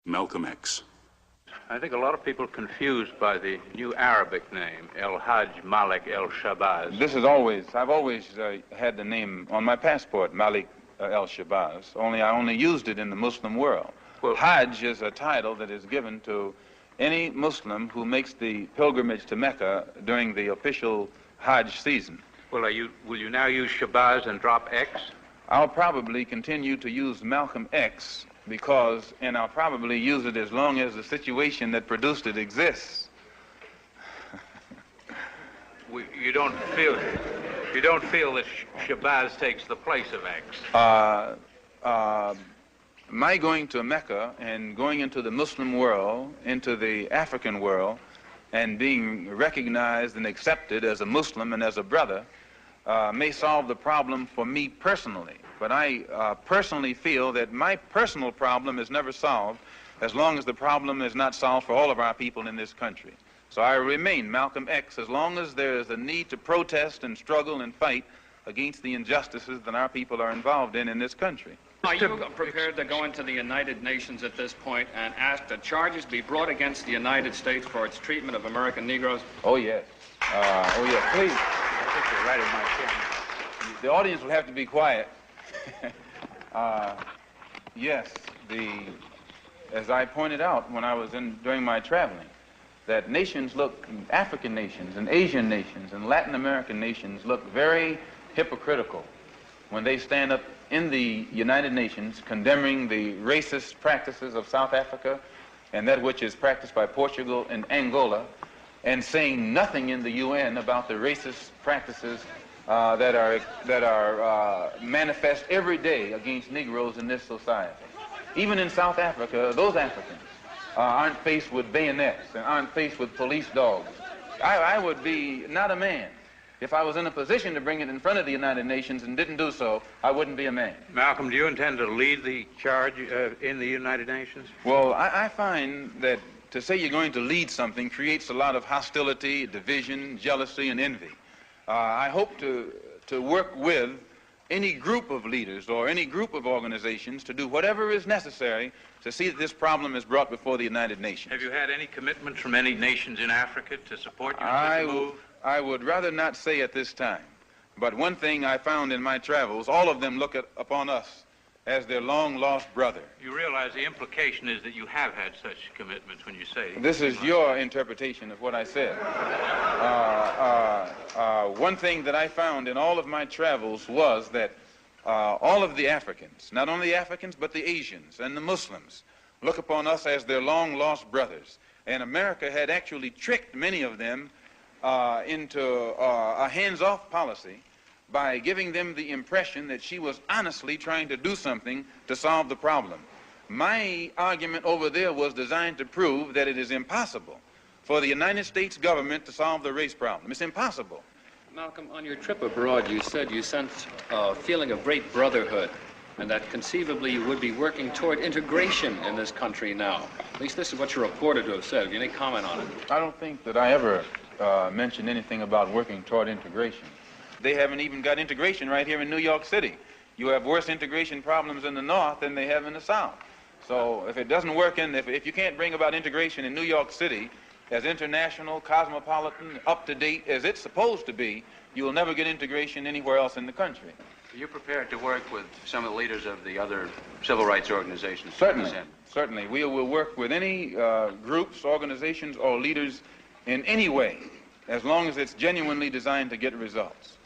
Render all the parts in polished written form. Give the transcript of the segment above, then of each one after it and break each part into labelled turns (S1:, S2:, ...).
S1: Malcolm X.
S2: I think a lot of people are confused by the new Arabic name, El-Hajj Malik El-Shabazz.
S3: I've always had the name on my passport, Malik El-Shabazz, only I only used it in the Muslim world. Well, Hajj is a title that is given to any Muslim who makes the pilgrimage to Mecca during the official Hajj season.
S2: Well, will you now use Shabazz and drop X?
S3: I'll probably continue to use Malcolm X and I'll probably use it as long as the situation that produced it exists.
S2: You don't feel that Shabazz takes the place of X?
S3: My going to Mecca and going into the Muslim world, into the African world, and being recognized and accepted as a Muslim and as a brother may solve the problem for me personally. But I personally feel that my personal problem is never solved as long as the problem is not solved for all of our people in this country. So I remain Malcolm X as long as there is a need to protest and struggle and fight against the injustices that our people are involved in this country.
S4: Are you prepared to go into the United Nations at this point and ask that charges be brought against the United States for its treatment of American Negroes?
S3: Oh, yes. Oh, yes, please.
S2: I think you're right in my camera.
S3: The audience will have to be quiet. Yes, as I pointed out when I was during my traveling, that African nations and Asian nations and Latin American nations look very hypocritical when they stand up in the United Nations condemning the racist practices of South Africa and that which is practiced by Portugal and Angola, and saying nothing in the UN about the racist practices that are manifest every day against Negroes in this society. Even in South Africa, those Africans aren't faced with bayonets and aren't faced with police dogs. I would be not a man. If I was in a position to bring it in front of the United Nations and didn't do so, I wouldn't be a man.
S2: Malcolm, do you intend to lead the charge in the United Nations?
S3: Well, I find that to say you're going to lead something creates a lot of hostility, division, jealousy, and envy. I hope to work with any group of leaders or any group of organizations to do whatever is necessary to see that this problem is brought before the United Nations.
S2: Have you had any commitments from any nations in Africa to support you in such a move?
S3: I would rather not say at this time. But one thing I found in my travels, all of them look upon us as their long-lost brother.
S2: You realize the implication is that you have had such commitments when you say...
S3: This is your interpretation of what I said. One thing that I found in all of my travels was that all of the Africans, not only the Africans, but the Asians and the Muslims, look upon us as their long-lost brothers. And America had actually tricked many of them into a hands-off policy by giving them the impression that she was honestly trying to do something to solve the problem. My argument over there was designed to prove that it is impossible for the United States government to solve the race problem. It's impossible.
S4: Malcolm, on your trip abroad, you said you sensed a feeling of great brotherhood and that conceivably you would be working toward integration in this country now. At least this is what you're reported to have said. Have you any comment on it?
S3: I don't think that I ever mentioned anything about working toward integration. They haven't even got integration right here in New York City. You have worse integration problems in the North than they have in the South. So if it doesn't work if you can't bring about integration in New York City as international, cosmopolitan, up-to-date as it's supposed to be, you will never get integration anywhere else in the country.
S5: Are you prepared to work with some of the leaders of the other civil rights organizations?
S3: Certainly, certainly. We will work with any groups, organizations, or leaders in any way, as long as it's genuinely designed to get results.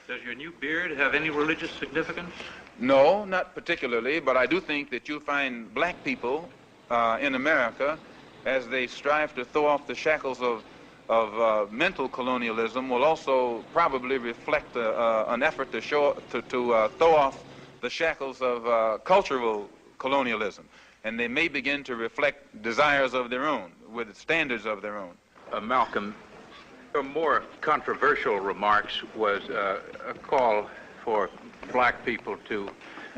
S2: Does your new beard have any religious significance?
S3: No, not particularly, but I do think that you'll find black people in America, as they strive to throw off the shackles of mental colonialism, will also probably reflect an effort to throw off the shackles of cultural colonialism. And they may begin to reflect desires of their own, with standards of their own.
S2: Malcolm, a more controversial remarks was a call for black people to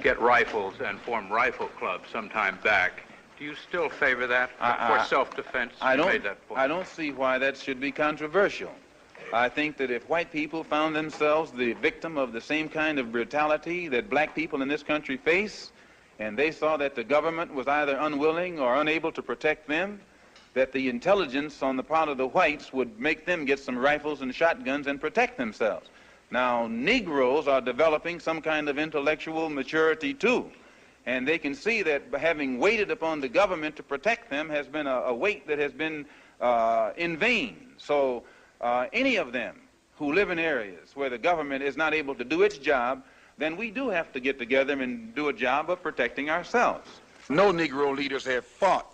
S2: get rifles and form rifle clubs some time back. Do you still favor that for self-defense?
S3: I don't see why that should be controversial. I think that if white people found themselves the victim of the same kind of brutality that black people in this country face, and they saw that the government was either unwilling or unable to protect them, that the intelligence on the part of the whites would make them get some rifles and shotguns and protect themselves. Now, Negroes are developing some kind of intellectual maturity too, and they can see that having waited upon the government to protect them has been a wait that has been in vain. So any of them who live in areas where the government is not able to do its job, then we do have to get together and do a job of protecting ourselves.
S1: No Negro leaders have fought